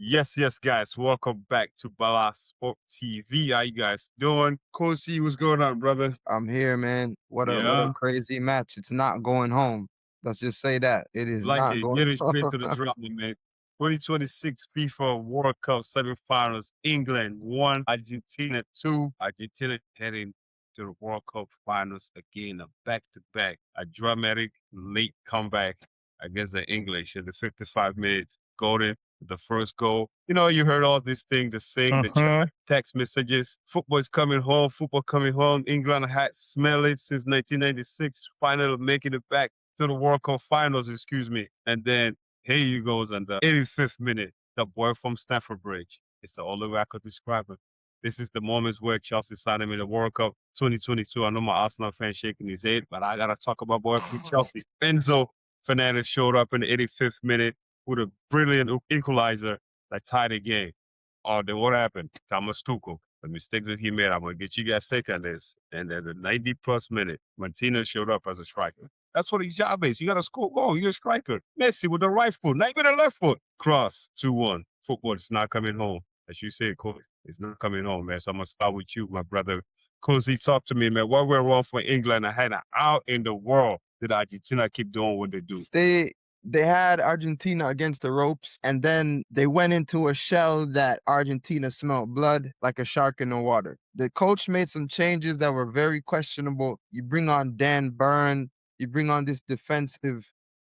Yes, guys. Welcome back to Bala Sport TV. How you guys doing? Kosi, what's going on, brother? I'm here, man. What a Yeah, crazy match. It's not going home. Let's just say that. It is like not it. going Getting straight to the home. drop, my man. 2026 FIFA World Cup semifinals. England 1, Argentina 2. Argentina heading to the World Cup finals again, a back-to-back, a dramatic late comeback against the English in the 55 minutes. Golden, the first goal. You know, you heard all these things, the saying, the chat, text messages. Football is coming home. Football coming home. England had smelled it since 1996. Finally making it back to the World Cup finals, excuse me. And then here you goes on the 85th minute, the boy from Stamford Bridge. It's the only way I could describe it. This is the moments where Chelsea signed him in the World Cup 2022. I know my Arsenal fan shaking his head, but I gotta talk about boy from Chelsea. Enzo Fernandez showed up in the 85th minute with a brilliant equalizer that tied the game. Oh, then what happened? Thomas Tuchel, the mistakes that he made, I'm going to get you guys take on this. And at the 90 plus minute, Martinez showed up as a striker. That's what his job is. You got to score goal. You're a striker. Messi with the right foot, not even the left foot. Cross 2-1. Football is not coming home. As you said, Coach, it's not coming home, man. So I'm going to start with you, my brother. Cozy, talk to me, man. What went wrong for England? I had an out in the world did Argentina keep doing what they do? They had Argentina against the ropes, and then they went into a shell that Argentina smelled blood like a shark in the water. The coach made some changes that were very questionable. You bring on Dan Burn, you bring on this defensive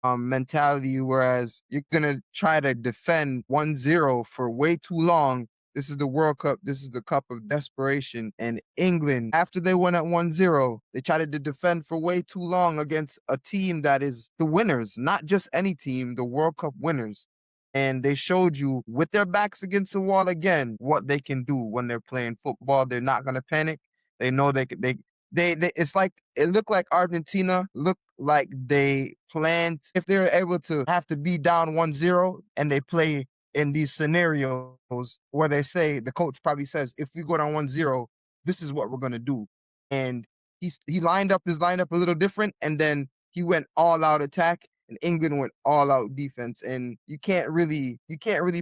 mentality, whereas you're gonna try to defend 1-0 for way too long. This is the World Cup. This is the cup of desperation. And England, after they went at 1-0, they tried to defend for way too long against a team that is the winners, not just any team, the World Cup winners. And they showed you with their backs against the wall again what they can do when they're playing football. They're not going to panic. They know they it's like it looked like Argentina looked like they planned if they're able to have to be down 1-0 and they play in these scenarios where they say the coach probably says, if we go down 1-0, this is what we're gonna do. And he lined up his lineup a little different, and then he went all out attack, and England went all out defense. And you can't really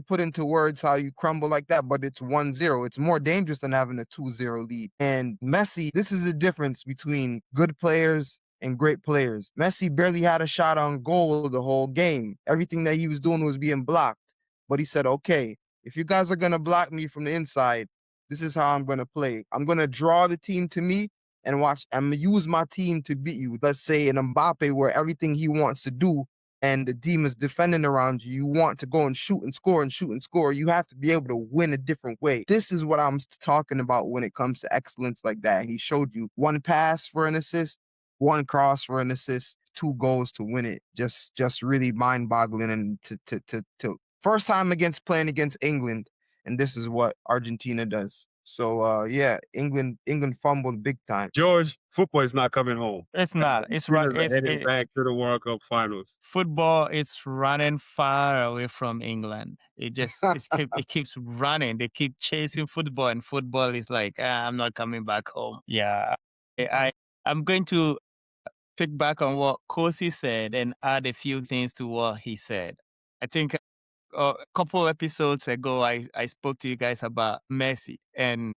put into words how you crumble like that, but it's 1-0. It's more dangerous than having a 2-0 lead. And Messi, this is the difference between good players and great players. Messi barely had a shot on goal the whole game. Everything that he was doing was being blocked. But he said, okay, if you guys are going to block me from the inside, this is how I'm going to play. I'm going to draw the team to me and watch. I'm going to use my team to beat you. Let's say in Mbappe, where everything he wants to do and the team is defending around you, you want to go and shoot and score and shoot and score. You have to be able to win a different way. This is what I'm talking about when it comes to excellence like that. He showed you one pass for an assist, one cross for an assist, two goals to win it. Just really mind-boggling, and to first time against playing against England, and this is what Argentina does. So yeah, England fumbled big time. George, football is not coming home. It's And not. It's right. Argentina's are heading back to the World Cup finals. Football is running far away from England. It keeps running. They keep chasing football, and football is like, I'm not coming back home. Yeah, I'm going to pick back on what Kosi said and add a few things to what he said. I think a couple episodes ago, I spoke to you guys about Messi, and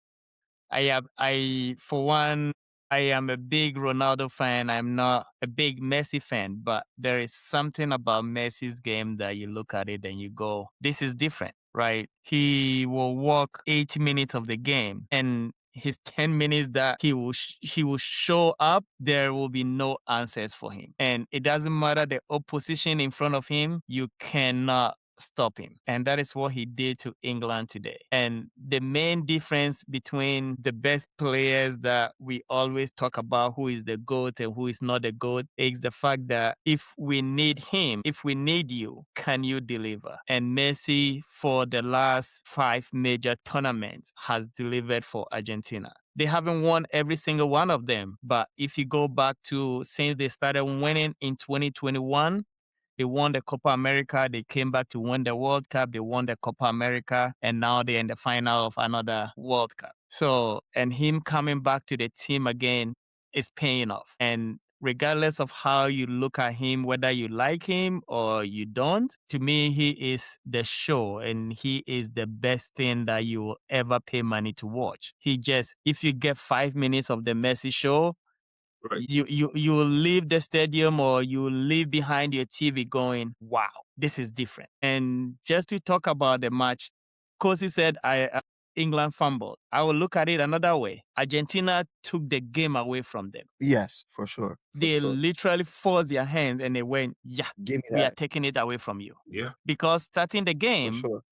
for one, I am a big Ronaldo fan. I'm not a big Messi fan, but there is something about Messi's game that you look at it and you go, this is different, right? He will walk 80 minutes of the game, and his 10 minutes that he will show up, there will be no answers for him. And it doesn't matter the opposition in front of him, you cannot stop him. And that is what he did to England today. And the main difference between the best players that we always talk about, who is the GOAT and who is not the GOAT, is the fact that if we need him, if we need you, can you deliver? And Messi, for the last 5 major tournaments, has delivered for Argentina. They haven't won every single one of them. But if you go back to since they started winning in 2021, they won the Copa America. They came back to win the World Cup. They won the Copa America. And now they're in the final of another World Cup. So, and him coming back to the team again is paying off. And regardless of how you look at him, whether you like him or you don't, to me, he is the show and he is the best thing that you will ever pay money to watch. If you get 5 minutes of the Messi show, Right. you will leave the stadium or you will leave behind your TV going, wow, this is different. And just to talk about the match, Kosi said England fumbled. I will look at it another way. Argentina took the game away from them. Yes, for sure. For They sure. literally forced their hands and they went, yeah, Give me we are that. taking it away from you. Yeah. Because starting the For game, sure.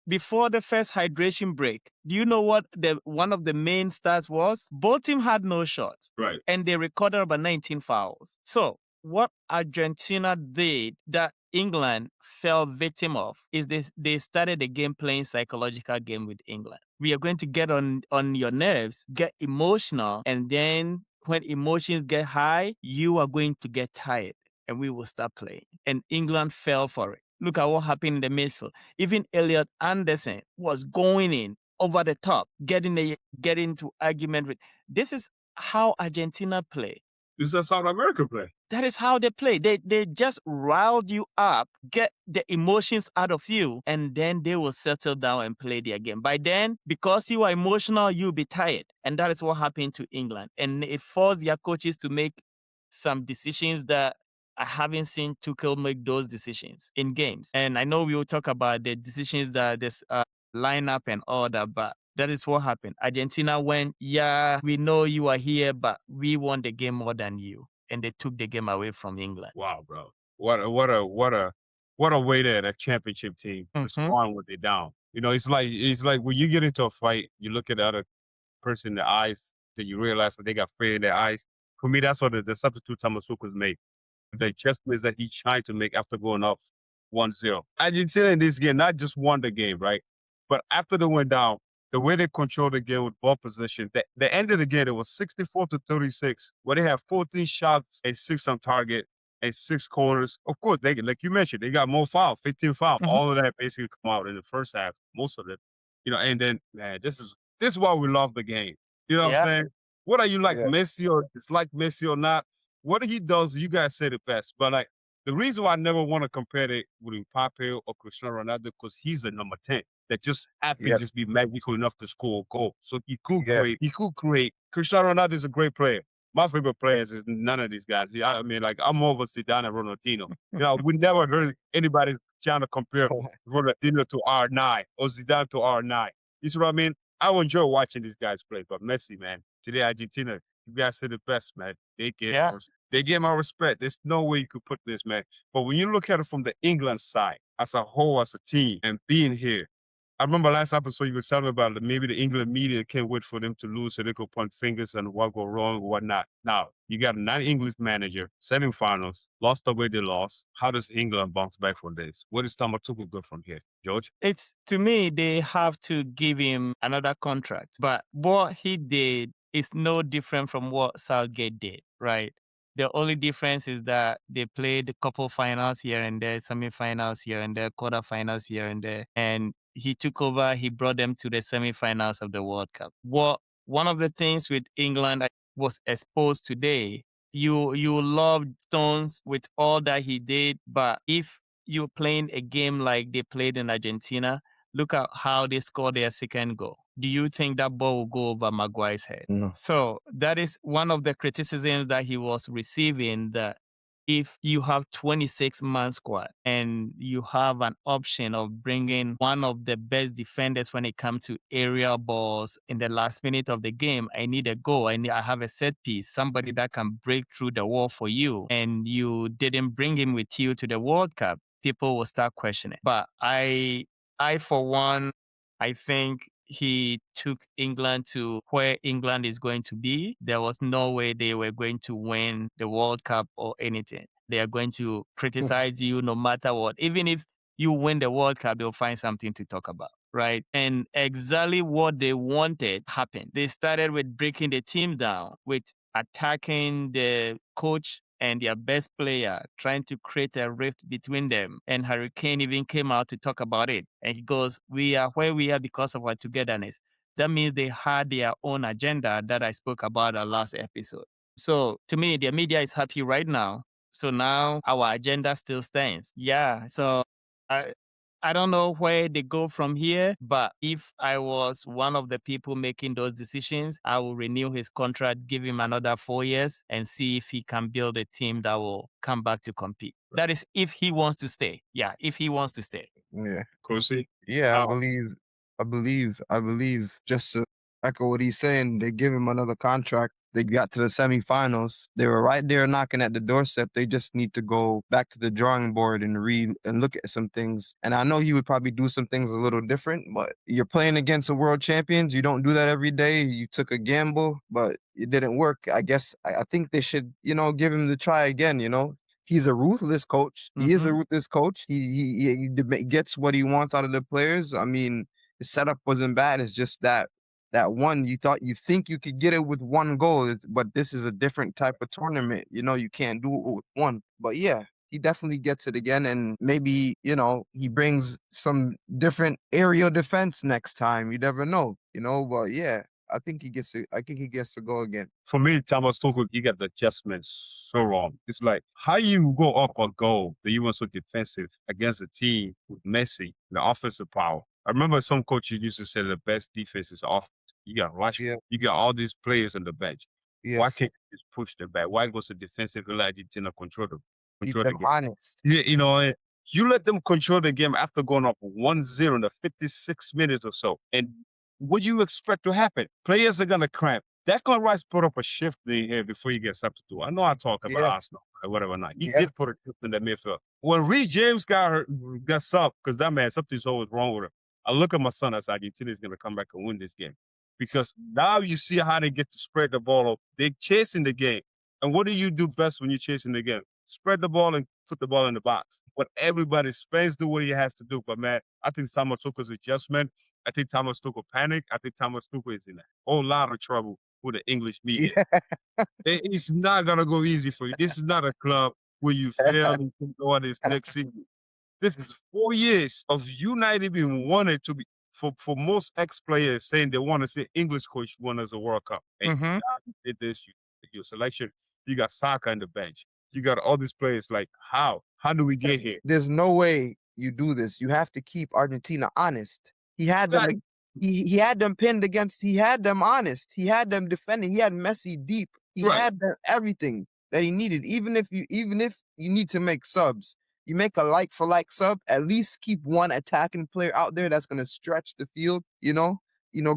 before the first hydration break, do you know what one of the main stats was? Both teams had no shots. Right. And they recorded about 19 fouls. So what Argentina did that England fell victim of is they started the game playing psychological game with England. We are going to get on your nerves, get emotional, and then when emotions get high, you are going to get tired and we will start playing. And England fell for it. Look at what happened in the midfield. Even Elliot Anderson was going in over the top, getting into argument with. This is how Argentina play. This is how South America play. That is how they play. They just riled you up, get the emotions out of you, and then they will settle down and play their game. By then, because you are emotional, you'll be tired. And that is what happened to England. And it forced their coaches to make some decisions that I haven't seen Tuchel make those decisions in games. And I know we will talk about the decisions that this lineup and all that, but that is what happened. Argentina went, yeah, we know you are here, but we won the game more than you. And they took the game away from England. Wow, bro. What a way that a championship team respond when they're down. You know, it's like when you get into a fight, you look at the other person in the eyes, then you realize that they got fear in their eyes. For me, that's what the substitute Tamasukas made. The adjustments that he tried to make after going up 1-0. Argentina in this game not just won the game, right? But after they went down, the way they controlled the game with ball position, the end of the game, it was 64-36, where they have 14 shots and 6 on target and 6 corners. Of course, they like you mentioned, they got more fouls, 15 fouls. All of that basically come out in the first half, most of it. You know, and then man, this is why we love the game. You know what I'm saying? Whether you like Messi or dislike Messi or not, what he does, you guys say the best. But like the reason why I never want to compare it with Mbappe or Cristiano Ronaldo, because he's a number 10 that just happened to just be magical enough to score a goal. So he could create. Cristiano Ronaldo is a great player. My favorite players is none of these guys. Yeah, I mean, like I'm over Zidane and Ronaldinho. You know, we never heard anybody trying to compare Ronaldinho to R9 or Zidane to R9. You see what I mean? I enjoy watching these guys play, but Messi, man, today Argentina, you guys say the best, man. They get my respect. There's no way you could put this, man. But when you look at it from the England side, as a whole, as a team, and being here, I remember last episode you were telling me about it. Maybe the England media can't wait for them to lose so they could point fingers and what go wrong or whatnot. Now, you got a non-English manager, semifinals, lost the way they lost. How does England bounce back from this? Where does Tamatuku go from here? George? It's, to me, they have to give him another contract. But what he did is no different from what Southgate did, right? The only difference is that they played a couple finals here and there, semifinals here and there, quarterfinals here and there. And he took over, he brought them to the semifinals of the World Cup. One of the things with England I was exposed today, you love Stones with all that he did, but if you're playing a game like they played in Argentina, look at how they scored their second goal. Do you think that ball will go over Maguire's head? No. So that is one of the criticisms that he was receiving, that if you have 26-man squad and you have an option of bringing one of the best defenders when it comes to aerial balls in the last minute of the game, I need a goal. I have a set piece, somebody that can break through the wall for you, and you didn't bring him with you to the World Cup, people will start questioning. But I for one, I think he took England to where England is going to be. There was no way they were going to win the World Cup or anything. They are going to criticize you no matter what. Even if you win the World Cup, they'll find something to talk about, right? And exactly what they wanted happened. They started with breaking the team down, with attacking the coach and their best player, trying to create a rift between them. And Harry Kane even came out to talk about it. And he goes, we are where we are because of our togetherness. That means they had their own agenda that I spoke about our last episode. So to me, the media is happy right now. So now our agenda still stands. Yeah. So I I don't know where they go from here, but if I was one of the people making those decisions, I will renew his contract, give him another 4 years, and see if he can build a team that will come back to compete. That is if he wants to stay. Yeah, if he wants to stay. Yeah. Kosi. Yeah, Oh, I believe, just to echo what he's saying, they give him another contract. They got to the semifinals. They were right there knocking at the doorstep. They just need to go back to the drawing board and read and look at some things. And I know he would probably do some things a little different, but you're playing against the world champions. You don't do that every day. You took a gamble, but it didn't work. I guess I think they should, give him the try again. He's a ruthless coach. He is a ruthless coach. He gets what he wants out of the players. I mean, the setup wasn't bad. It's just that one you think you could get it with one goal, but this is a different type of tournament. You can't do it with one. But yeah, he definitely gets it again, and maybe he brings some different aerial defense next time. You never know. But yeah, I think he gets it. I think he gets to go again. for me, Thomas Tuchel, you got the adjustments so wrong. It's like how you go up a goal that you were so defensive against a team with Messi, the offensive power. I remember some coaches used to say the best defense is offense. You got Yeah. Rashford, you got all these players on the bench. Why Yes. can't you just push them back? Why goes the defensive Argentina Keep control the them game? honest. Yeah, you let them control the game after going up 1-0 in the 56 minutes or so. And what do you expect to happen? Players are gonna cramp. Declan Rice put up a shift in here before he gets substitute. I know I talk about Yeah. Arsenal or whatever not. He Yeah. did put a shift in the midfield. When Reece James got subbed, because that man, something's always wrong with him. I look at my son, I said, Argentina is gonna come back and win this game. Because now you see how they get to spread the ball up. They're chasing the game. And what do you do best when you're chasing the game? Spread the ball and put the ball in the box. But everybody spends do what he has to do. But man, I think Thomas Tuchel's adjustment. I think Thomas Tuchel panic. I think Thomas Tuchel is in a whole lot of trouble with the English media. Yeah. It's not gonna go easy for you. This is not a club where you fail and think, oh, this next season. This is 4 years of you not even wanted to be for most ex-players saying they want to see English coach win as a World Cup. And Mm-hmm. now you did this, your selection, you got Saka on the bench. You got all these players like, how? How do we get here? There's no way you do this. You have to keep Argentina honest. He had them. Right. He had them pinned against. He had them honest. He had them defending. He had Messi deep. He Right. had everything that he needed. Even if you need to make subs, you make a like for like sub. At least keep one attacking player out there that's gonna stretch the field.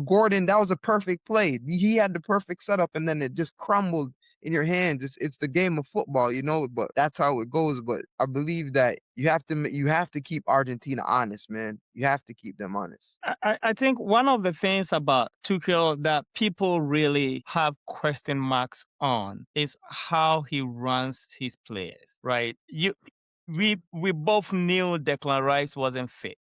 Gordon. That was a perfect play. He had the perfect setup, and then it just crumbled in your hands. It's the game of football, but that's how it goes. But I believe that you have to keep Argentina honest, man. You have to keep them honest. I think one of the things about Tuchel that people really have question marks on is how he runs his players, right? We both knew Declan Rice wasn't fit.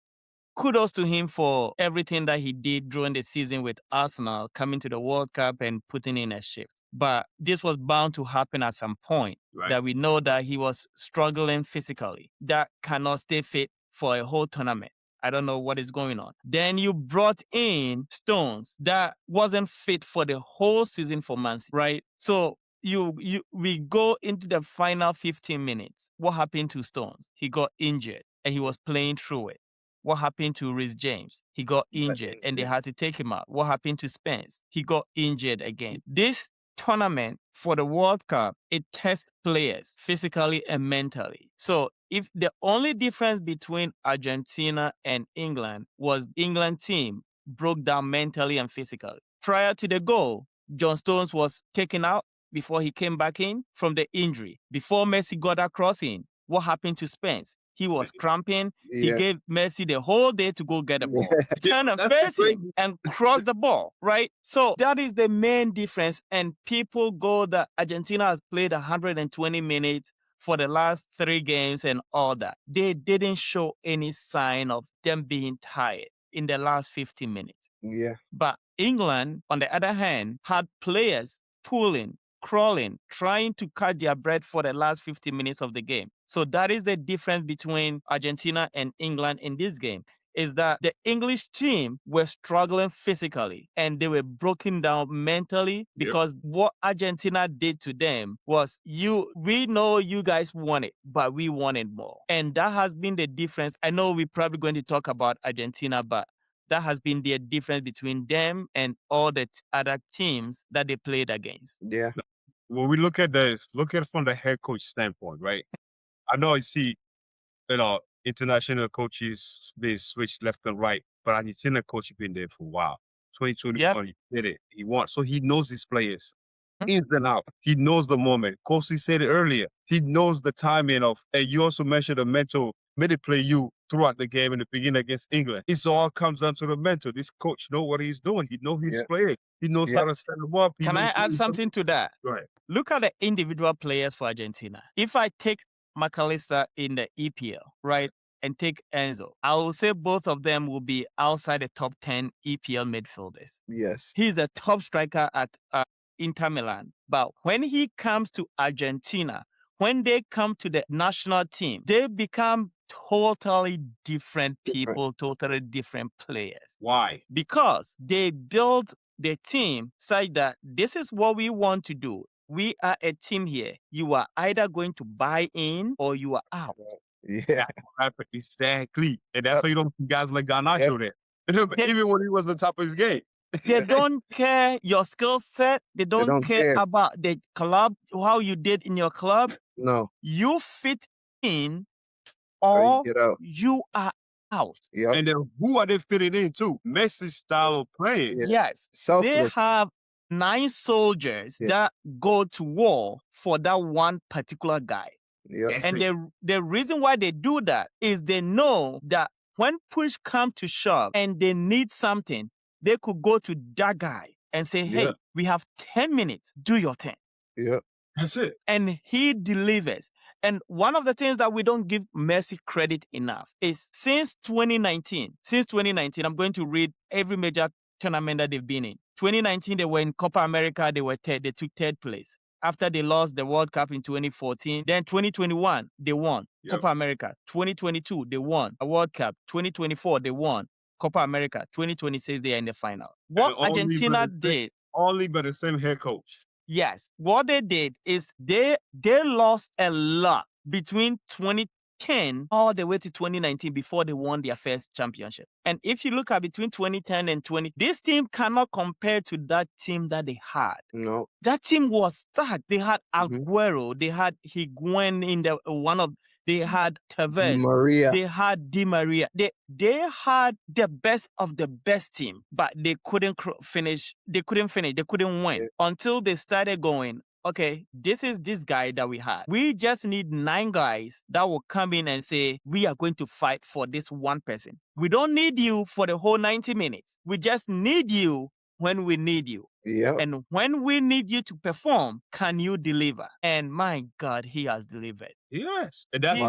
Kudos to him for everything that he did during the season with Arsenal, coming to the World Cup and putting in a shift. But this was bound to happen at some point. Right. That we know that he was struggling physically. That cannot stay fit for a whole tournament. I don't know what is going on. Then you brought in Stones that wasn't fit for the whole season for Man City, right? So we go into the final 15 minutes. What happened to Stones? He got injured and he was playing through it. What happened to Reece James? He got injured and they had to take him out. What happened to Spence? He got injured again. This tournament for the World Cup, it tests players physically and mentally. So if the only difference between Argentina and England was England team broke down mentally and physically. Prior to the goal, John Stones was taken out before he came back in from the injury. Before Messi got that crossing, what happened to Spence? He was cramping. He Yeah. gave Messi the whole day to go get the ball. Turn and That's face great. him and cross the ball, right? So that is the main difference. And people go that Argentina has played 120 minutes for the last 3 games and all that. They didn't show any sign of them being tired in the last 50 minutes. Yeah. But England, on the other hand, had players pulling, crawling, trying to catch their breath for the last 50 minutes of the game. So that is the difference between Argentina and England in this game. is that the English team were struggling physically and they were broken down mentally because what Argentina did to them was we know you guys want it, but we wanted more. And that has been the difference. I know we're probably going to talk about Argentina, but that has been the difference between them and all the other teams that they played against. Yeah. When we look at this, look at it from the head coach standpoint, right? I know you see, international coaches being switched left and right, but Argentina coach has been there for a while. 2021, he did it. He won. So he knows his players ins and out. He knows the moment. Kosi said it earlier. He knows the timing of, and you also mentioned the mental play you throughout the game in the beginning against England. It all comes down to the mental. This coach knows what he's doing. He knows his players. He knows how to set them up. Can I add something to that? Right. Look at the individual players for Argentina. If I take McAllister in the EPL, right, and take Enzo, I will say both of them will be outside the top 10 EPL midfielders. Yes. He's a top striker at Inter Milan. But when he comes to Argentina, when they come to the national team, they become totally different people, totally different players. Why? Because they build the team such that this is what we want to do. We are a team here. You are either going to buy in or you are out. Yeah. Exactly. And that's why you don't see guys like Garnacho there. Even when he was the top of his game. They don't care your skill set. They don't care about the club, how you did in your club. No. You fit in or you get out. you are out. Yep. And then who are they fitting into? Messi's style of playing. Yes. Selfless. They have 9 soldiers that go to war for that one particular guy. Yep. And the reason why they do that is they know that when push comes to shove and they need something, they could go to that guy and say, hey, we have 10 minutes. Do your thing. Yep. That's it. And he delivers. And one of the things that we don't give Messi credit enough is since 2019, I'm going to read every major tournament that they've been in. 2019, they were in Copa America. They took third place. After they lost the World Cup in 2014, then 2021, they won Copa America. 2022, they won a World Cup. 2024, they won Copa America. 2026, they are in the final. What Argentina did... Only by the same head coach. Yes. What they did is they lost a lot between 2010 all the way to 2019 before they won their first championship. And if you look at between 2010 and 20, this team cannot compare to that team that they had. No. That team was stacked. They had Aguero. They had Higuain in they had Tevez. They had Di Maria. They had the best of the best team, but they couldn't finish. They couldn't win until they started going, okay, this is this guy that we had. We just need 9 guys that will come in and say, we are going to fight for this one person. We don't need you for the whole 90 minutes. We just need you when we need you. Yep. And when we need you to perform, can you deliver? And my God, he has delivered. Yes. And that's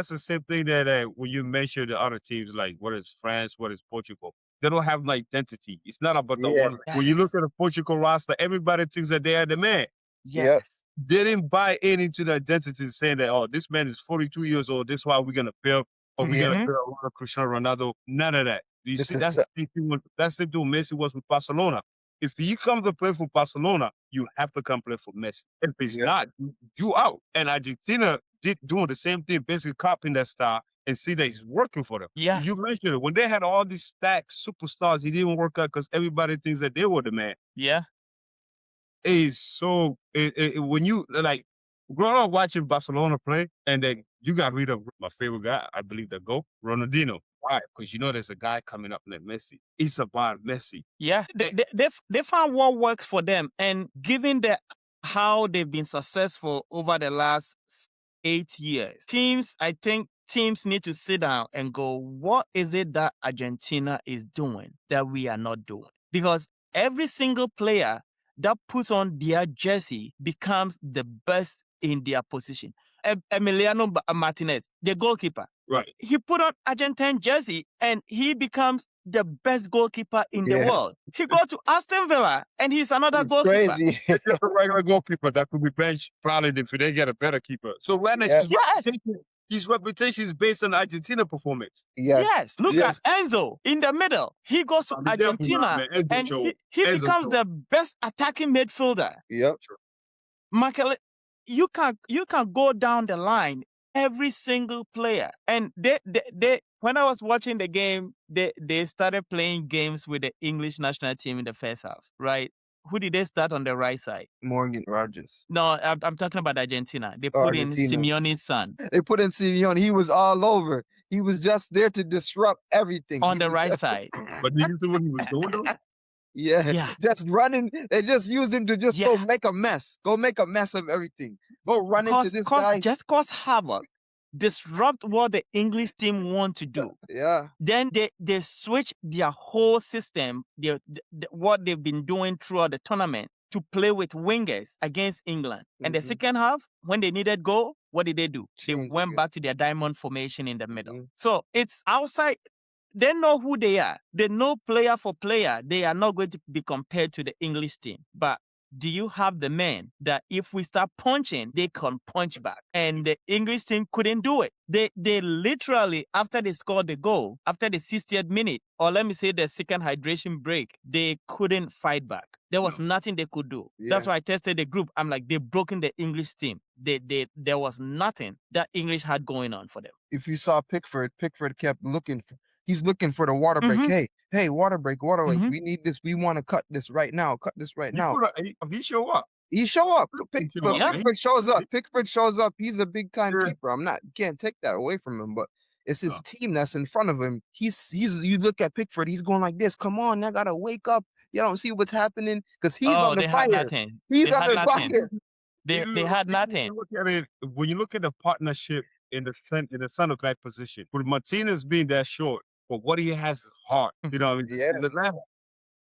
the same thing that when you mention the other teams, like what is France, what is Portugal, they don't have an identity. It's not about the one. Yes. When you look at the Portugal roster, everybody thinks that they are the man. Yes. They didn't buy into the identity saying that, oh, this man is 42 years old. This is why we're going to build, or we're going to build a lot of Cristiano Ronaldo. None of that. You see, that's the same thing Messi was with Barcelona. If you come to play for Barcelona, you have to come play for Messi. If it's not, you out. And Argentina doing the same thing, basically copying that style and see that he's working for them. Yeah. You mentioned it. When they had all these stacked superstars, he didn't work out because everybody thinks that they were the man. Yeah. It's so, when you, like, growing up watching Barcelona play, and then you got rid of my favorite guy, I believe the GOAT, Ronaldinho. Why? Because you know there's a guy coming up like Messi. It's about Messi. Yeah, they found what works for them. And given how they've been successful over the last 8 years, I think teams need to sit down and go, what is it that Argentina is doing that we are not doing? Because every single player that puts on their jersey becomes the best in their position. Emiliano Martinez, the goalkeeper. Right. He put on Argentine jersey and he becomes the best goalkeeper in the world. He goes to Aston Villa and he's another goalkeeper. Crazy. It's just a regular goalkeeper that could be benched probably if they get a better keeper. So right now, his reputation is based on Argentina performance. Yes, look Yes. at Enzo in the middle. He goes to Be careful now, Argentina man. Enzo and Joe. he Enzo becomes Joe. the best attacking midfielder. Yep. Michael, you can go down the line every single player. And they when I was watching the game, they started playing games with the English national team in the first half, right? Who did they start on the right side? Morgan Rogers. No, I'm talking about Argentina. They Oh, put in Argentina. Simeone's son They put in Simeone. He was all over. He was just there to disrupt everything. on He the was right just- side. But did you see what he was doing though? Yeah. Yeah. Just running. They just used him to just go Yeah. make a mess. Go make a mess of everything. Go run into this guy. Just cause havoc, disrupt what the English team want to do. Yeah. Then they switch their whole system, what they've been doing throughout the tournament, to play with wingers against England. And the Mhm. second half, when they needed goal, what did they do? They Change went again. back to their diamond formation in the middle. Mhm. So it's outside. They know who they are. They know player for player. They are not going to be compared to the English team. But do you have the men that if we start punching, they can punch back? And the English team couldn't do it. They literally, after they scored the goal, after the 60th minute, or let me say the second hydration break, they couldn't fight back. There was nothing they could do. That's Yeah. why I tested the group. I'm like, they've broken the English team. There was nothing that English had going on for them. If you saw Pickford kept looking for, he's looking for the water break. Mhm. Hey, water break. Mhm. We need this. We want to cut this right now. Cut this right now. He show up. He show up. But Yeah. Pickford shows up. Pickford shows up. He's a big time Yeah. keeper. Can't take that away from him, but it's his No. team that's in front of him. You look at Pickford, he's going like this. Come on, I gotta wake up. You don't see what's happening because he's Oh, under they had fire. nothing. He's They had under nothing. fire. They had nothing. When you look at the partnership in the center back position, with Martinez being that short, but what he has is heart. You know, what I mean? Yeah. In the left,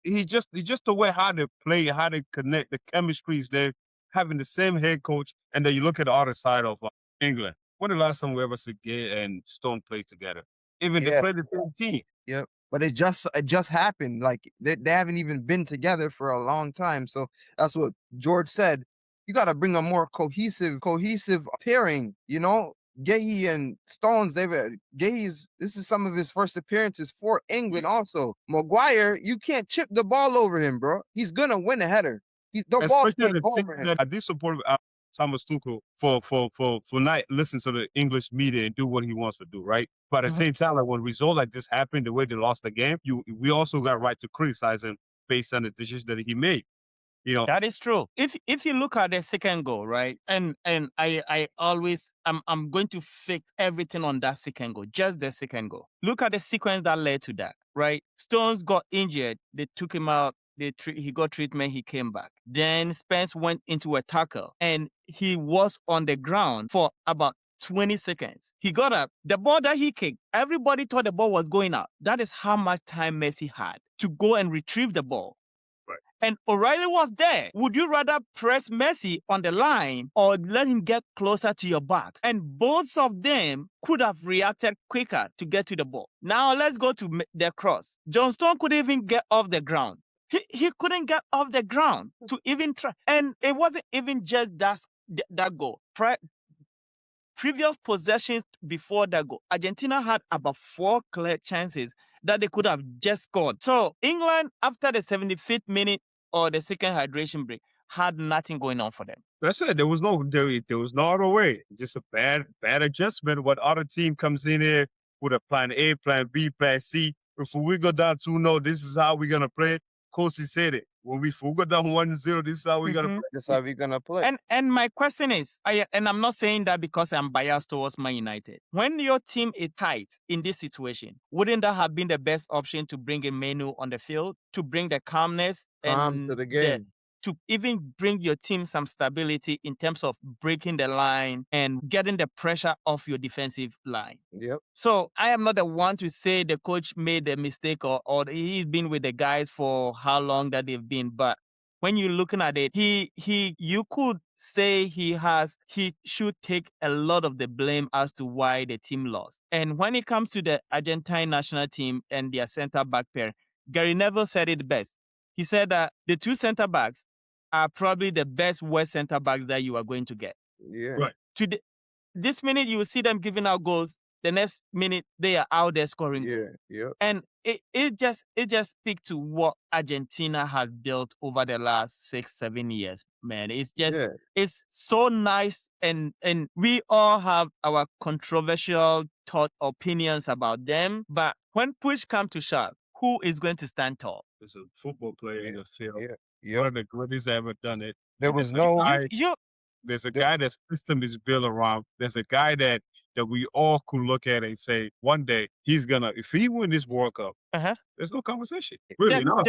he just the way how they play, how they connect, the chemistry is there, having the same head coach, and then you look at the other side of England. When the last time we ever see Gay and Stone play together? Even they Yeah. played the same team. Yep. But it just happened. Like they haven't even been together for a long time. So that's what George said. You got to bring a more cohesive pairing. You know, Gahey and Stones. This is some of his first appearances for England. Also, Maguire, you can't chip the ball over him, bro. He's gonna win a header. The ball Especially can't the go team over him. that I did support Thomas Tuchel for not listen to the English media and do what he wants to do, right? But at the same time, like when results like this happened, the way they lost the game, we also got right to criticize him based on the decisions that he made. You know, That is true. If you look at the second goal, right, and I always I'm going to fix everything on that second goal, just the second goal. Look at the sequence that led to that, right? Stones got injured, they took him out, he got treatment, he came back. Then Spence went into a tackle, and he was on the ground for about 20 seconds. He got up. The ball that he kicked, everybody thought the ball was going out. That is how much time Messi had to go and retrieve the ball. And O'Reilly was there. Would you rather press Messi on the line or let him get closer to your box? And both of them could have reacted quicker to get to the ball. Now let's go to the cross. John Stone couldn't even get off the ground. He couldn't get off the ground to even try. And it wasn't even just that goal. Previous possessions before that goal, Argentina had about 4 clear chances that they could have just scored. So England, after the 75th minute or the second hydration break, had nothing going on for them. that's it. There was no other way. Just a bad adjustment. What other team comes in here with a plan A, plan B, plan C. If we go down 2-0, this is how we're gonna play. Coach said it. When we go down 1-0, this is how we're gonna play. That's how we're gonna play. And my question is, and I'm not saying that because I'm biased towards Man United. When your team is tight in this situation, wouldn't that have been the best option to bring in Menu on the field to bring the calmness and To the game. to even bring your team some stability in terms of breaking the line and getting the pressure off your defensive line? Yep. So I am not the one to say the coach made a mistake or he's been with the guys for how long that they've been, but when you're looking at it, you could say he should take a lot of the blame as to why the team lost. And when it comes to the Argentine national team and their center back pair, Gary Neville said it best. He said that the 2 center backs are probably the best West center backs that you are going to get. Yeah. Right. this minute you will see them giving out goals. The next minute they are out there scoring. Yeah. And it just speaks to what Argentina has built over the last 6-7 years, man. It's so nice, and we all have our controversial thought opinions about them. But when push comes to shove, who is going to stand tall? There's a football player in the field. Yeah. One of the greatest that ever done it. There And was there's a no. guy, You there's a The- guy that system is built around. There's a guy that we all could look at and say, one day he's gonna, if he win this World Cup, uh-huh. there's no conversation. Really, no.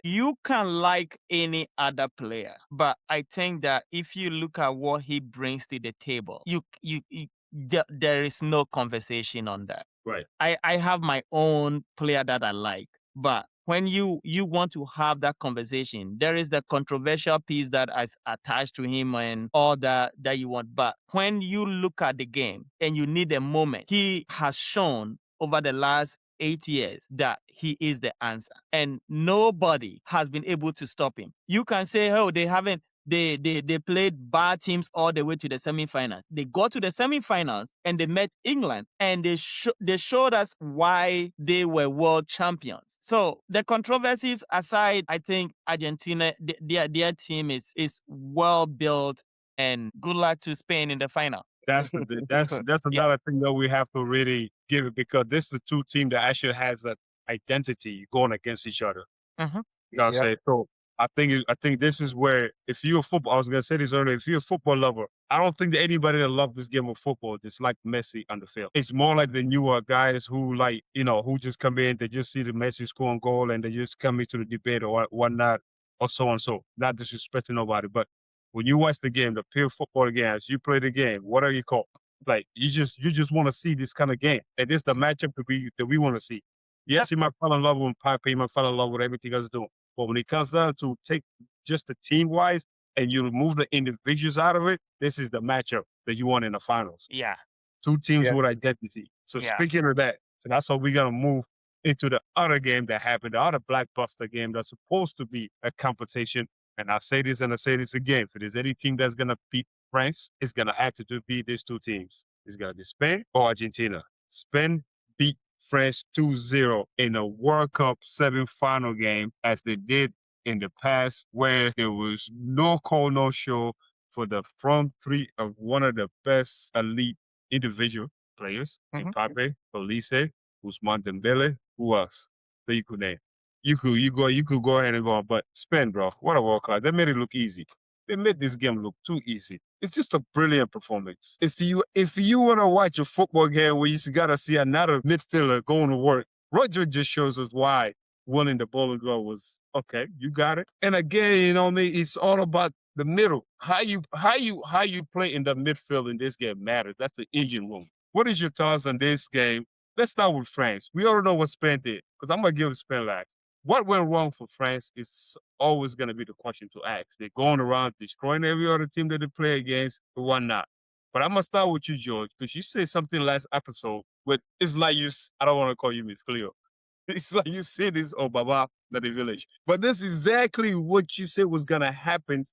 You can like any other player, but I think that if you look at what he brings to the table, there is no conversation on that. Right. I have my own player that I like, but when you want to have that conversation, there is the controversial piece that is attached to him and all that you want. But when you look at the game and you need a moment, he has shown over the last 8 years that he is the answer, and nobody has been able to stop him. You can say, oh, they haven't. They played bad teams all the way to the semifinals. They got to the semifinals and they met England, and they showed us why they were world champions. So the controversies aside, I think Argentina, their team is well built, and good luck to Spain in the final. That's another thing that we have to really give it, because this is the two team that actually has that identity going against each other. Mhm. You know what I'm saying? So I think this is where, if you're a football, I was gonna say this earlier, if you're a football lover, I don't think that anybody that loves this game of football is like Messi on the field. It's more like the newer guys who, like, who just come in, they just see the Messi scoring goal and they just come into the debate or whatnot, or so and so. Not disrespecting nobody, but when you watch the game, the pure football game, as you play the game, what are you called? Like, you just want to see this kind of game. And this is the matchup that we want to see. Yes, you might fall in love with Pipe, you might fall in love with everything else doing. But when it comes down to take just the team wise and you remove the individuals out of it, this is the matchup that you want in the finals. Yeah. Two teams with identity. So Yeah. speaking of that, so that's how we're gonna move into the other game that happened, the other blockbuster game that's supposed to be a competition. And I say this and I say this again: if there's any team that's gonna beat France, it's gonna have to be these two teams. It's gonna be Spain or Argentina. Spain beat France 2-0 in a World Cup semi-final game, as they did in the past, where there was no call, no show for the front three of one of the best elite individual players: Mbappe, Olise, Ousmane Dembele. Who else that you could name? You could go ahead and go on, but Spain, bro, what a World Cup! They made it look easy. They made this game look too easy. It's just a brilliant performance. If you want to watch a football game where you just gotta see another midfielder going to work, Roger just shows us why winning the Ballon d'Or was okay. You got it. And again, it's all about the middle. How you play in the midfield in this game matters. That's the engine room. What is your thoughts on this game? Let's start with France. We already know what Spain did, because I'm gonna give Spain last. What went wrong for France is always going to be the question to ask. They're going around destroying every other team that they play against, but why not? But I'm going to start with you, George, because you said something last episode, but it's like I don't want to call you Miss Cleo. It's like you said this, oh, Baba, not the village. But that's exactly what you said was going to happen.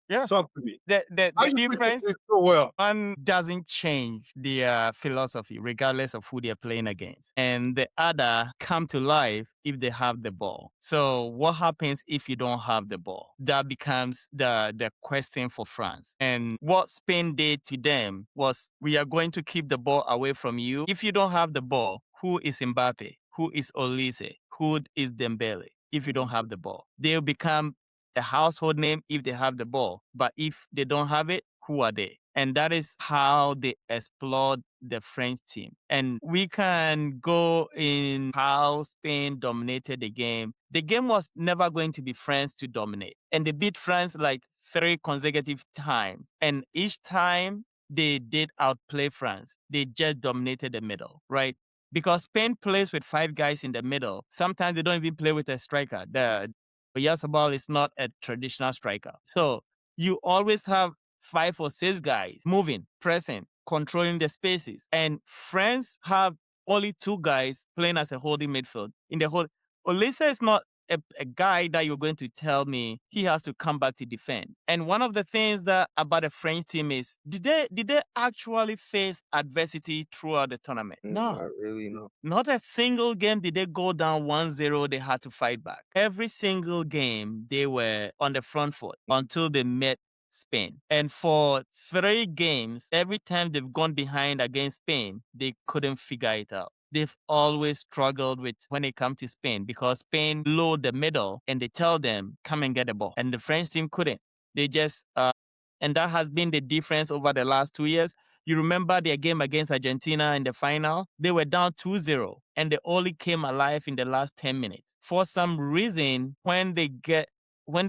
Yeah. Talk to me. The How you predict difference, this so well? one doesn't change their philosophy regardless of who they're playing against, and the other come to life if they have the ball. So what happens if you don't have the ball? That becomes the question for France. And what Spain did to them was, we are going to keep the ball away from you. If you don't have the ball, who is Mbappe? Who is Olise? Who is Dembele? If you don't have the ball, they'll become a household name if they have the ball. But if they don't have it, who are they? And that is how they explored the French team. And we can go in how Spain dominated the game. The game was never going to be France to dominate. And they beat France like 3 consecutive times. And each time they did outplay France, they just dominated the middle, right? Because Spain plays with 5 guys in the middle. Sometimes they don't even play with a striker. The Oyarzabal is not a traditional striker. So you always have 5 or 6 guys moving, pressing, controlling the spaces. And France have only 2 guys playing as a holding midfield. In the whole, Olisa is not a guy that you're going to tell me he has to come back to defend. And one of the things that about the French team is, did they actually face adversity throughout the tournament? No. Not really, no. Not a single game did they go down 1-0, they had to fight back. Every single game, they were on the front foot until they met Spain. And for 3 games, every time they've gone behind against Spain, they couldn't figure it out. They've always struggled with when it comes to Spain because Spain load the middle and they tell them, come and get the ball. And the French team couldn't. They just, and that has been the difference over the last 2 years. You remember their game against Argentina in the final? They were down 2-0 and they only came alive in the last 10 minutes. For some reason, when they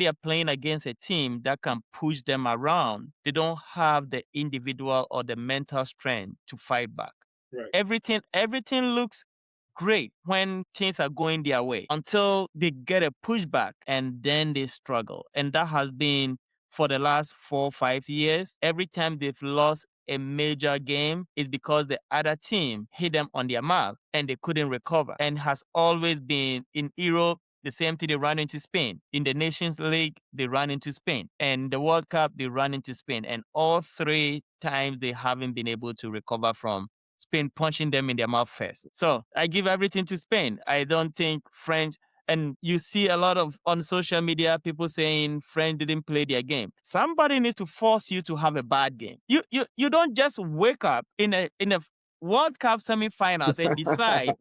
are playing against a team that can push them around, they don't have the individual or the mental strength to fight back. Right. Everything looks great when things are going their way until they get a pushback and then they struggle. And that has been for the last 4 or 5 years. Every time they've lost a major game is because the other team hit them on their mark and they couldn't recover. And has always been in Europe, the same thing, they run into Spain. In the Nations League, they run into Spain. And the World Cup, they run into Spain. And all 3 times they haven't been able to recover from Spain punching them in their mouth first. So I give everything to Spain. I don't think French, and you see a lot of on social media people saying French didn't play their game. Somebody needs to force you to have a bad game. You don't just wake up in a World Cup semifinals and decide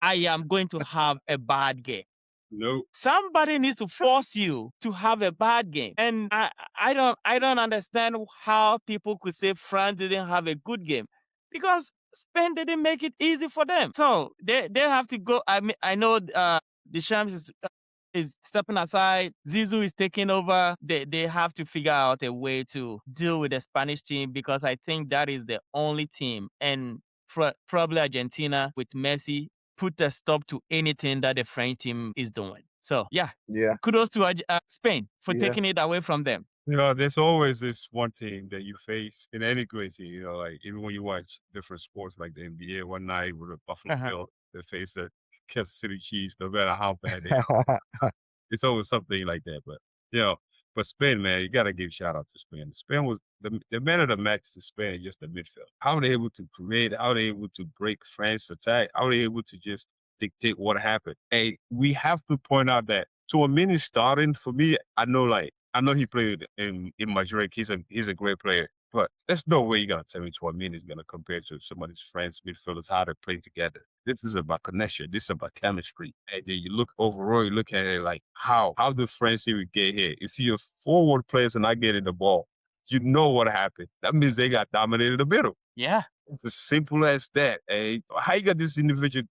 I am going to have a bad game. Nope. Somebody needs to force you to have a bad game. And I don't understand how people could say France didn't have a good game because Spain didn't make it easy for them. So they have to go. I mean, I know Deschamps is stepping aside. Zizou is taking over. They have to figure out a way to deal with the Spanish team because I think that is the only team, and probably Argentina with Messi, put a stop to anything that the French team is doing. So yeah, kudos to Spain for taking it away from them. You know, there's always this one team that you face in any great team. You know, like even when you watch different sports like the NBA, one night with the Buffalo Bills, they face the Kansas City Chiefs, no matter how bad they are. It's always something like that. But you know, but Spain, man, you got to give shout out to Spain. Spain was the man of the match to Spain, just the midfield. How were they able to create? How were they able to break France attack? How were they able to just dictate what happened? And we have to point out that to a minute starting, for me, I know he played in Madrid. He's a great player. But there's no way you're gonna tell me Tchouaméni is gonna compare to some of these French midfielders, how they play together. This is about connection. This is about chemistry. And then you look overall, you look at it like how the French even get here. If your forward players are not getting the ball, you know what happened. That means they got dominated the middle. Yeah. It's as simple as that. How you got this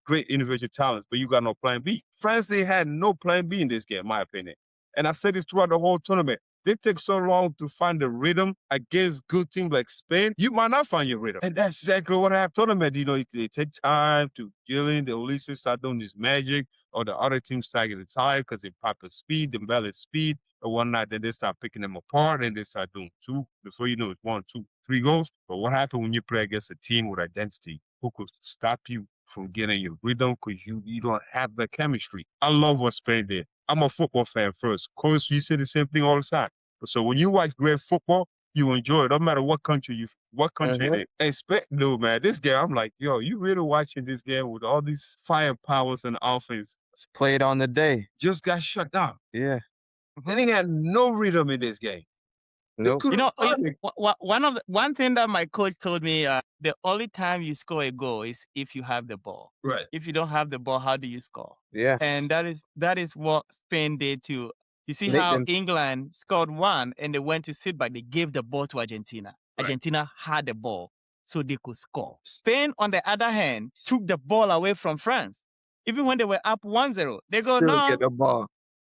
great individual talents, but you got no plan B? France, they had no plan B in this game, in my opinion. And I said this throughout the whole tournament. They take so long to find the rhythm against good teams like Spain. You might not find your rhythm. And that's exactly what happened. Tournament, you know, they take time to get in. The Olympics start doing this magic, or the other teams start getting tired because they pop the speed, the balance speed. And one night, then they start picking them apart and they start doing 2. Before you know it's 1, 2, 3 goals. But what happened when you play against a team with identity who could stop you from getting your rhythm because you don't have the chemistry? I love what Spain did. I'm a football fan first. Of course, you say the same thing all the time. So when you watch great football, you enjoy it. No matter what country it is. And Spain, no, man, this game, I'm like, yo, you really watching this game with all these firepowers and offense. It's played on the day. Just got shut down. Yeah. They didn't have no rhythm in this game. Nope. One thing that my coach told me, the only time you score a goal is if you have the ball. Right. If you don't have the ball, how do you score? Yeah. And that is what Spain did too. You see how England scored 1 and they went to sit back. They gave the ball to Argentina. Right. Argentina had the ball, so they could score. Spain, on the other hand, took the ball away from France. Even when they were up 1-0, they go, Still no. get the ball.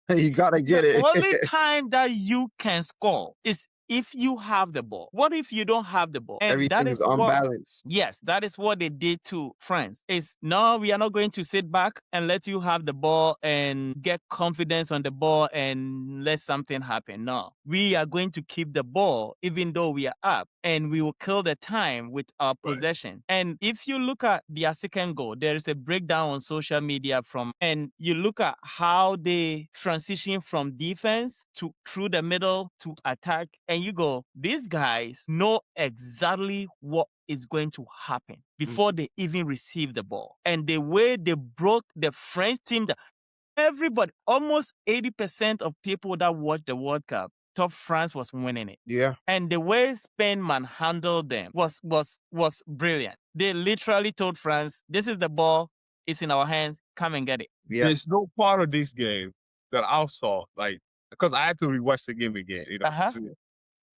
You gotta get it. The only time that you can score is if you have the ball. What if you don't have the ball? And everything is unbalanced. Yes, that is what they did to France. It's no, we are not going to sit back and let you have the ball and get confidence on the ball and let something happen. No, we are going to keep the ball even though we are up. and we will kill the time with our possession. And if you look at their second goal, there is a breakdown on social media and you look at how they transition from defense to through the middle to attack, and you go, these guys know exactly what is going to happen before they even receive the ball. And the way they broke the French team, everybody, almost 80% of people that watched the World Cup thought France was winning it. Yeah. And the way Spain manhandled them was brilliant. They literally told France, this is the ball, it's in our hands, come and get it. Yeah. There's no part of this game that I saw, like, because I had to rewatch the game again, you know. Uh-huh.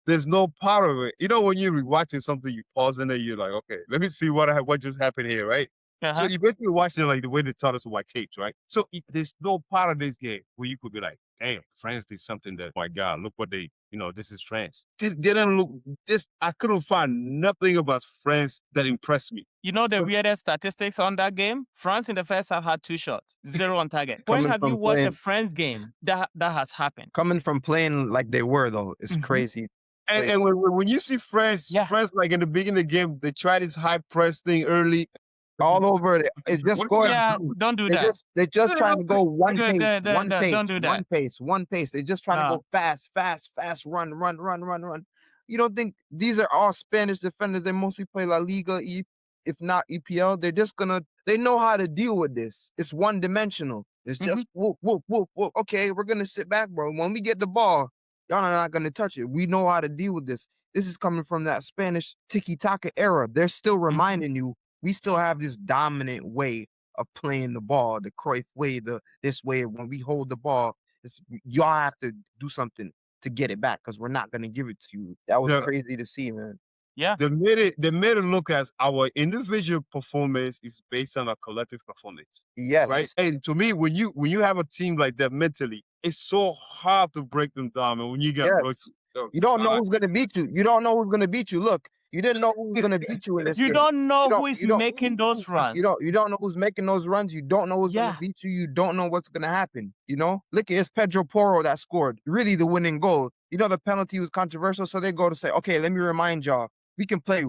There's no part of it. You know, when you're rewatching something, you pause in there, you're like, okay, let me see what just happened here, right? So Uh-huh. you basically watching like the way they taught us to watch tapes, right? So there's no part of this game where you could be like, damn, France did something that, my God, look what they, this is France. They didn't look this. I couldn't find nothing about France that impressed me. You know the weirdest statistics on that game? France in the first half had 2 shots, 0 on target. When Coming have you from watched a playing- France game that has happened? Coming from playing like they were, though, it's crazy. And when you see France, France, like in the beginning of the game, they try this high press thing early. All over it. It's just going. Yeah, don't do that. They're just trying to go one pace, Don't do that. one pace. They're just trying to go fast, run. You don't think these are all Spanish defenders? They mostly play La Liga, if not EPL. They're just they know how to deal with this. It's one dimensional. It's just whoop, whoop, whoop, whoop. Okay, we're going to sit back, bro. When we get the ball, y'all are not going to touch it. We know how to deal with this. This is coming from that Spanish tiki-taka era. They're still reminding you, we still have this dominant way of playing the ball, the Cruyff way, this way. When we hold the ball, y'all have to do something to get it back because we're not going to give it to you. That was crazy to see, man. Yeah. They made it look as our individual performance is based on a collective performance. Yes. Right. And to me, when you have a team like that mentally, it's so hard to break them down. And when you get you don't know who's gonna beat you. You don't know who's gonna beat you. Look, you didn't know who's gonna beat you in this game. You don't know who is making those runs. You don't know who's making those runs. You don't know who's gonna beat you. You don't know what's gonna happen. Look, it's Pedro Porro that scored really the winning goal. The penalty was controversial, so they go to say, okay, let me remind y'all, we can play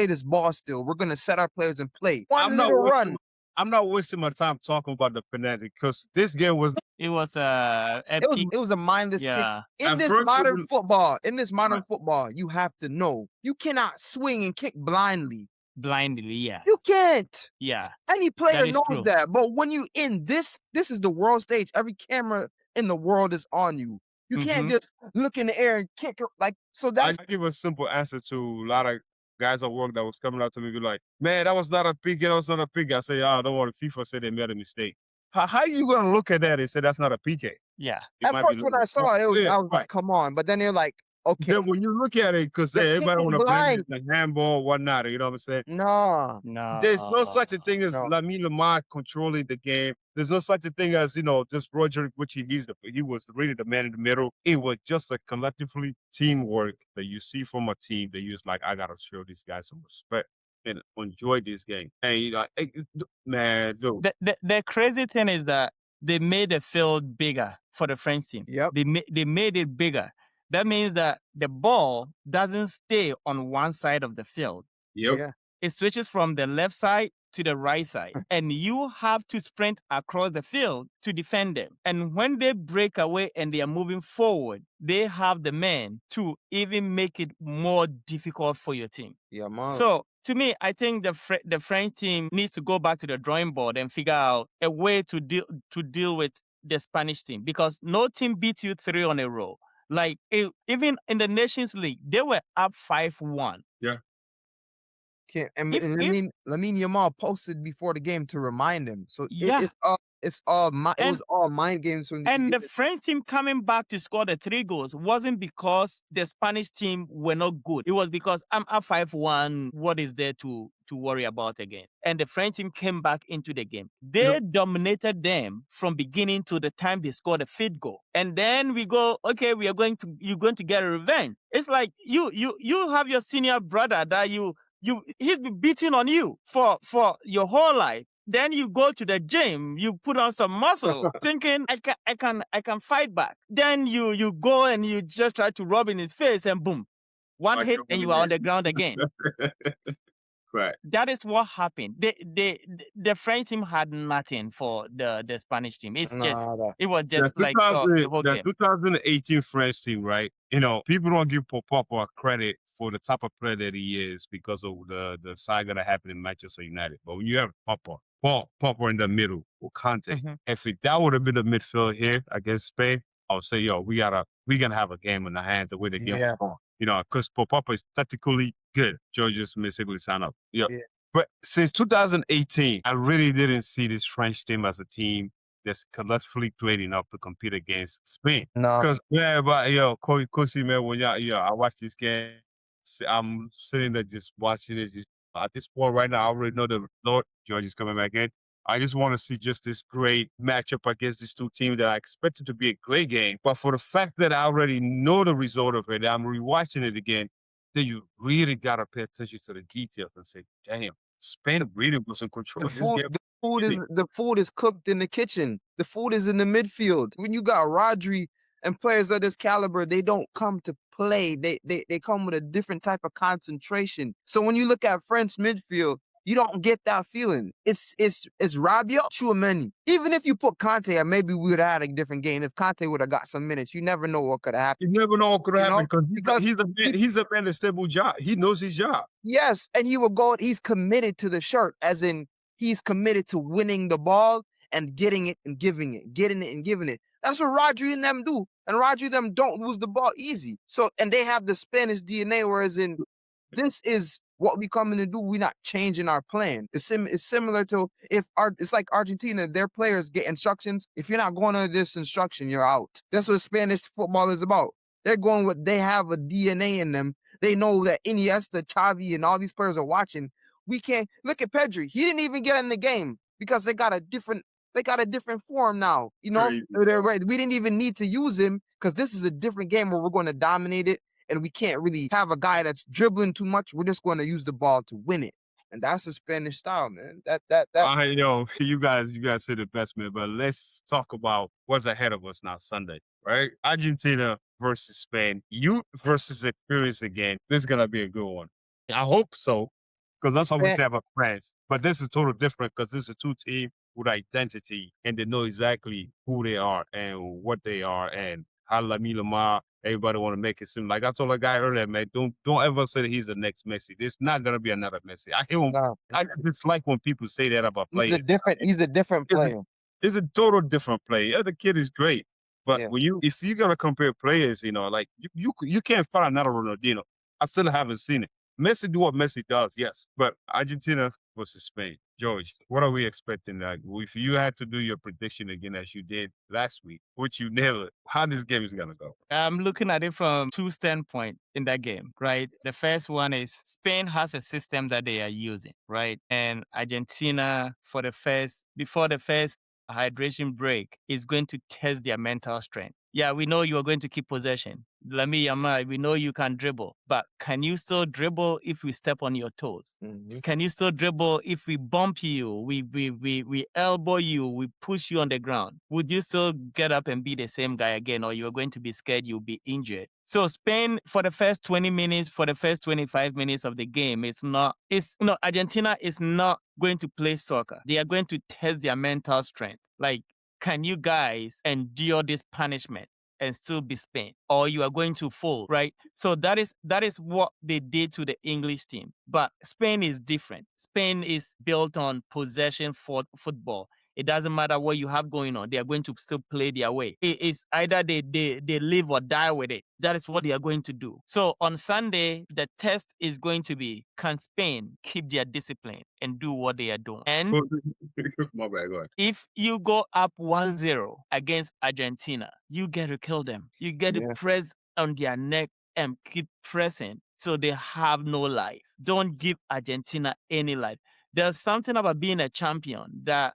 this ball still. We're gonna set our players and play. One little run. I'm not wasting my time talking about the penalty because this game was. It was it was a mindless kick. In this modern football, you have to know you cannot swing and kick blindly. Yes. You can't. Yeah. Any player knows that. But when you this is the world stage. Every camera in the world is on you. You can't just look in the air and kick so that's. I give a simple answer to a lot of guys at work that was coming out to me be like, man, that was not a PK, that was not a PK. I say, don't worry, FIFA said they made a mistake. How are you gonna look at that and say that's not a PK? Yeah. At first when I saw it, I was like, come on. But then they're like, okay. Then when you look at it, because everybody want to blame it like handball, whatnot, you know what I'm saying? No. There's no such a thing as Lamine Lamar controlling the game. There's no such a thing as, just Roger, which he was really the man in the middle. It was just a collectively teamwork that you see from a team that you're like, I got to show these guys some respect and enjoy this game. And you're like, hey, man, dude. The crazy thing is that they made the field bigger for the French team. Yep. They made it bigger. That means that the ball doesn't stay on one side of the field. Yep. Yeah. It switches from the left side to the right side. And you have to sprint across the field to defend them. And when they break away and they are moving forward, they have the men to even make it more difficult for your team. Yeah, man. So, to me, I think the French team needs to go back to the drawing board and figure out a way to deal with the Spanish team. Because no team beats you 3 on a row. Like, even in the Nations League, they were up 5-1. Yeah. Lamine Yamal posted before the game to remind him. So it was all mind games from the beginning. The French team coming back to score the 3 goals wasn't because the Spanish team were not good. It was because I'm up 5-1. What is there to worry about again? And the French team came back into the game. They dominated them from beginning to the time they scored the 5th goal. And then we go, okay, you're going to get a revenge. It's like you have your senior brother that he's been beating on you for your whole life. Then you go to the gym, you put on some muscle, thinking I can fight back. Then you go and you just try to rub in his face, and boom, One Watch hit your and you are on money the ground again. Right. That is what happened. The French team had nothing for the Spanish team. Nada. It was just like the whole The game. 2018 French team, right? You know, people don't give Papa credit for the type of player that he is because of the saga that happened in Manchester United. But when you have Papa in the middle with Conte, Mhm. if that would have been the midfield here against Spain, I would say, yo, we gonna have a game in the hands the way the game was Yeah. going. You know, because Papa is tactically good. George's basically sign up. Yeah. Yeah. But since 2018, I really didn't see this French team as a team that's collectively great enough to compete against Spain. No. Because yeah, but yo, Kosi man, when I watch this game, I'm sitting there just watching it. Just at this point right now, I already know the Lord George is coming back in. I just want to see just this great matchup against these two teams that I expected to be a great game. But for the fact that I already know the result of it, I'm rewatching it again. Then you really gotta pay attention to the details and say, "Damn, Spain really was in control The of this food, game." the food is cooked in the kitchen. The food is in the midfield. When you got Rodri and players of this caliber, they don't come to play. They come with a different type of concentration. So when you look at French midfield, you don't get that feeling. It's Rabiot, Tchouameni. Even if you put Conte, maybe we would have had a different game. If Conte would have got some minutes, you never know what could have happened. You never know what could You happen know, because because he's a man that's stable job. He knows his job. yes, and he will go. He's committed to the shirt, as in he's committed to winning the ball and getting it and giving it, getting it and giving it. That's what Rodri and them do. And Rodri and them don't lose the ball easy. So, and they have the Spanish DNA, whereas in this is what we coming to do. We're not changing our plan. It's similar to it's like Argentina. Their players get instructions. If you're not going under this instruction, you're out. That's what Spanish football is about. They're going with they have a DNA in them. They know that Iniesta, Xavi, and all these players are watching. We can't look at Pedri. He didn't even get in the game because they got a different form now. You know, Crazy. right. We didn't even need to use him because this is a different game where we're going to dominate it, and we can't really have a guy that's dribbling too much. We're just going to use the ball to win it, and that's the Spanish style, man. You guys said the best, man. But let's talk about what's ahead of us now, Sunday, right? Argentina versus Spain. Youth versus experience again. This is gonna be a good one. I hope so, because that's what we Span- say about France. But this is totally different because this is two teams with identity and they know exactly who they are and what they are and how Lamar. Everybody want to make it seem like I told a guy earlier, man. Don't ever say that he's the next Messi. There's not gonna be another Messi. I hear him. no, I dislike when people say that about players. he's a different It's a, player. it's a total different play. Yeah, the kid is great, but Yeah. if you're gonna compare players, you know, like you can't find another Ronaldinho. I still haven't seen it. Messi do what Messi does, yes, but Argentina versus Spain. George, what are we expecting? Like, if you had to do your prediction again as you did last week, which you never, how this game is gonna go? I'm looking at it from two standpoints in that game, right? The first one is Spain has a system that they are using, right? And Argentina, before the first hydration break, is going to test their mental strength. Yeah, we know you are going to keep possession. Lami Yamal, we know you can dribble, but can you still dribble if we step on your toes? Mhm. Can you still dribble if we bump you, we elbow you, we push you on the ground? Would you still get up and be the same guy again, or you're going to be scared you'll be injured? So Spain, for the first 20 minutes, for the first 25 minutes of the game, Argentina is not going to play soccer. They are going to test their mental strength. Like, can you guys endure this punishment and still be Spain, or you are going to fall, right? So that is what they did to the English team. But Spain is different. Spain is built on possession for football. It doesn't matter what you have going on; they are going to still play their way. It is either they live or die with it. That is what they are going to do. So on Sunday, the test is going to be: can Spain keep their discipline and do what they are doing? And My bad, go ahead. if you go up 1-0 against Argentina, you get to kill them. You get to Yeah. press on their neck and keep pressing so they have no life. Don't give Argentina any life. There's something about being a champion that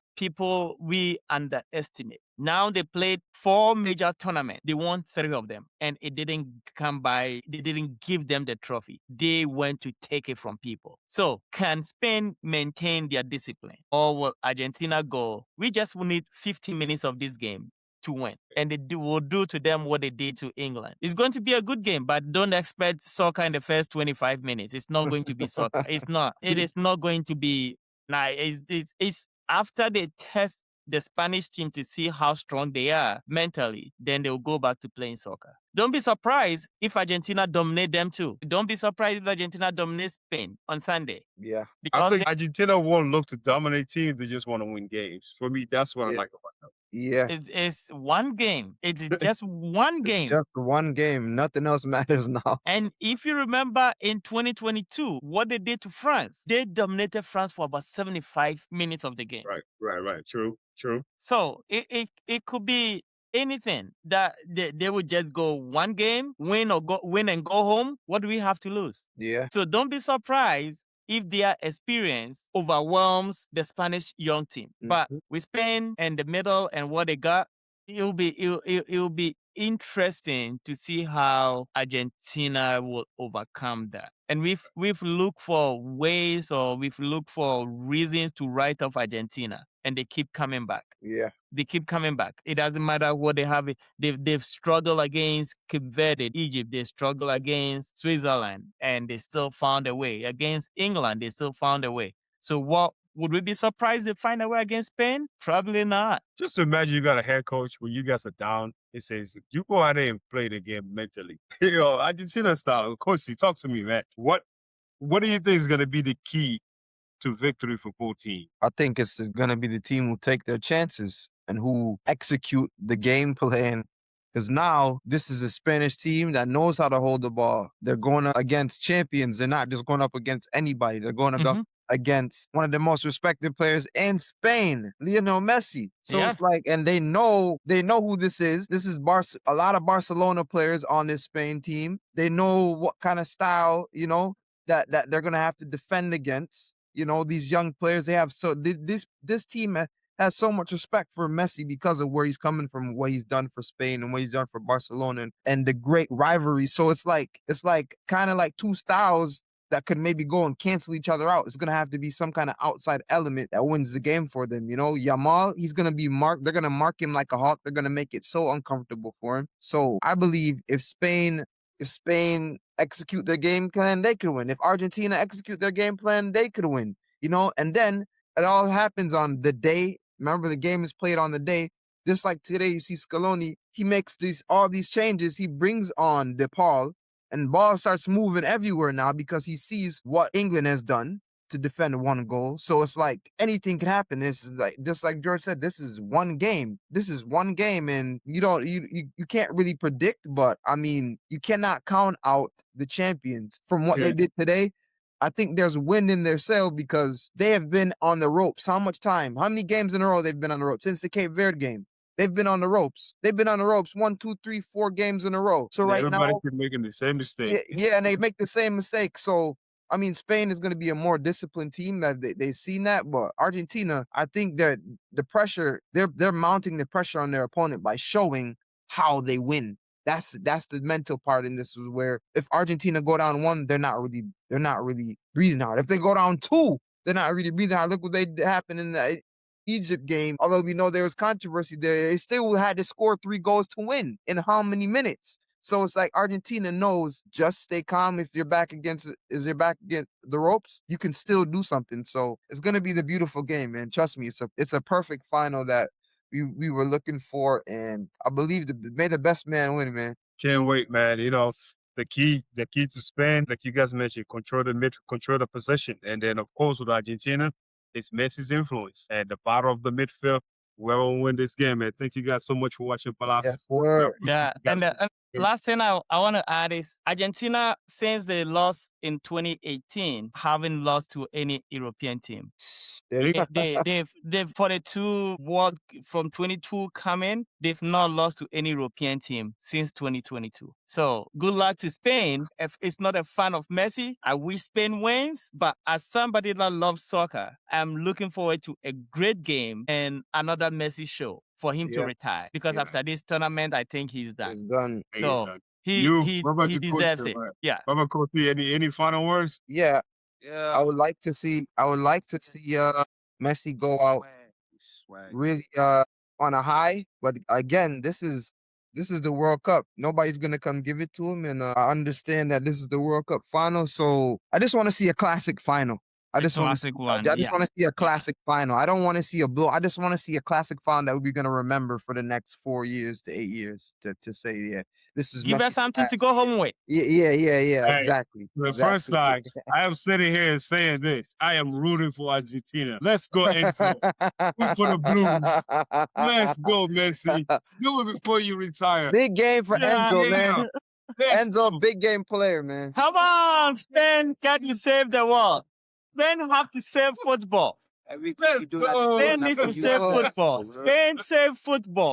we underestimate. Now they played 4 major tournaments. They won 3 of them, and it didn't they didn't give them the trophy. They went to take it from people. So can Spain maintain their discipline, or will Argentina go, we just need 15 minutes of this game? to win, and will do to them what they did to England. It's going to be a good game, but don't expect soccer in the first 25 minutes. It's not going to be soccer. It's not. It is not going to be. Nah, it's after they test the Spanish team to see how strong they are mentally, then they'll go back to playing soccer. Don't be surprised if Argentina dominate them too. Don't be surprised if Argentina dominates Spain on Sunday. Yeah. I Because think Argentina won't look to dominate teams. They just want to win games. For me, that's what I Yeah. like about them. Yeah. it's one game. It's just one It's game. just one game. Nothing else matters now. And if you remember in 2022, what they did to France, they dominated France for about 75 minutes of the game. Right. True. So it could be anything that they would just go one game, win and go home. What do we have to lose? Yeah. So don't be surprised if their experience overwhelms the Spanish young team. But with Spain and the middle and what they got, it'll be interesting to see how Argentina will overcome that. And we've looked for ways, or we've looked for reasons to write off Argentina, and they keep coming back. Yeah. They keep coming back. It doesn't matter what they have. They've struggled against Cape Verde, Egypt. They struggled against Switzerland, and they still found a way. Against England, they still found a way. So what would we be surprised to find a way against Spain? Probably not. Just imagine you got a head coach when you guys are down. It says, you go out there and play the game mentally. Argentina style. Of course, talk to me, man. What do you think is going to be the key to victory for both teams? I think it's going to be the team who take their chances and who execute the game plan. Because now this is a Spanish team that knows how to hold the ball. They're going up against champions. They're not just going up against anybody. They're going up against one of the most respected players in Spain, Lionel Messi. So it's like, and they know who this is. This is a lot of Barcelona players on this Spain team. They know what kind of style, that they're going to have to defend against. These young players, they have this team has so much respect for Messi because of where he's coming from, what he's done for Spain and what he's done for Barcelona and the great rivalry. So it's like kind of like two styles that could maybe go and cancel each other out. It's going to have to be some kind of outside element that wins the game for them. Yamal, he's going to be marked. They're going to mark him like a hawk. They're going to make it so uncomfortable for him. So I believe if Spain execute their game plan, they could win. If Argentina execute their game plan, they could win. And then it all happens on the day. Remember, the game is played on the day. Just like today, you see Scaloni, he makes all these changes. He brings on DePaul, and ball starts moving everywhere now because he sees what England has done to defend one goal. So it's like anything can happen. This is like, just like George said, this is one game. And you can't really predict, but I mean, you cannot count out the champions from what they did today. I think there's wind in their sail because they have been on the ropes. How much time? How many games in a row they've been on the ropes? Since the Cape Verde game. They've been on the ropes. They've been on the ropes 1, 2, 3, 4 games in a row. So right everybody now, keep making the same mistake. yeah, and they make the same mistake. So I mean, Spain is going to be a more disciplined team. That they've seen that, but Argentina, I think that the pressure they're mounting the pressure on their opponent by showing how they win. That's the mental part in this, is where if Argentina go down 1, they're not really breathing hard. If they go down 2, they're not really breathing hard. Look what happened in the Egypt game. Although we know there was controversy there, they still had to score 3 goals to win in how many minutes? So it's like Argentina knows, just stay calm. If you're back against the ropes, you can still do something. So it's gonna be the beautiful game, man. Trust me, it's a perfect final that we were looking for, and I believe may the best man win, man. Can't wait, man. The key to Spain, like you guys mentioned, control the possession, and then of course with Argentina, it's Messi's influence at the bottom of the midfield. Whoever will win this game, man. Thank you guys so much for watching Palace Yes, Sport. sir. Yeah, and last thing I want to add is Argentina, since they lost in 2018, haven't lost to any European team. There you go. They've for the 2 world from 22 coming, they've not lost to any European team since 2022. So good luck to Spain. If it's not a fan of Messi, I wish Spain wins. But as somebody that loves soccer, I'm looking forward to a great game and another Messi show for him to retire. Because after this tournament, I think he's done. It's done. So What about he you, deserves Coach? it. Yeah. What about Coach? Any final words? Yeah, I Yeah. would like to see Messi go out really on a high. But again, this is the World Cup. Nobody's gonna come give it to him, and I understand that this is the World Cup final. So I just want to see a classic final. I A just want to classic see. one, I just yeah. want to see a classic final. I don't want to see a blow. I just want to see a classic final that we're gonna remember for the next 4 years to 8 years. To say, yeah, this is Give us Messi's something to last go year. home with. Yeah. Hey, Exactly. the first Exactly. time I am sitting here and saying this, I am rooting for Argentina. Let's go, Enzo. Root for the Blues. Let's go, Messi. Do it before you retire. Big game for Yeah. Enzo, man. Let's Enzo, go. big game player, man. Come on, Spain, can you save the world? Spain have to save football. Let's go. Spain needs to save football. Spain save football.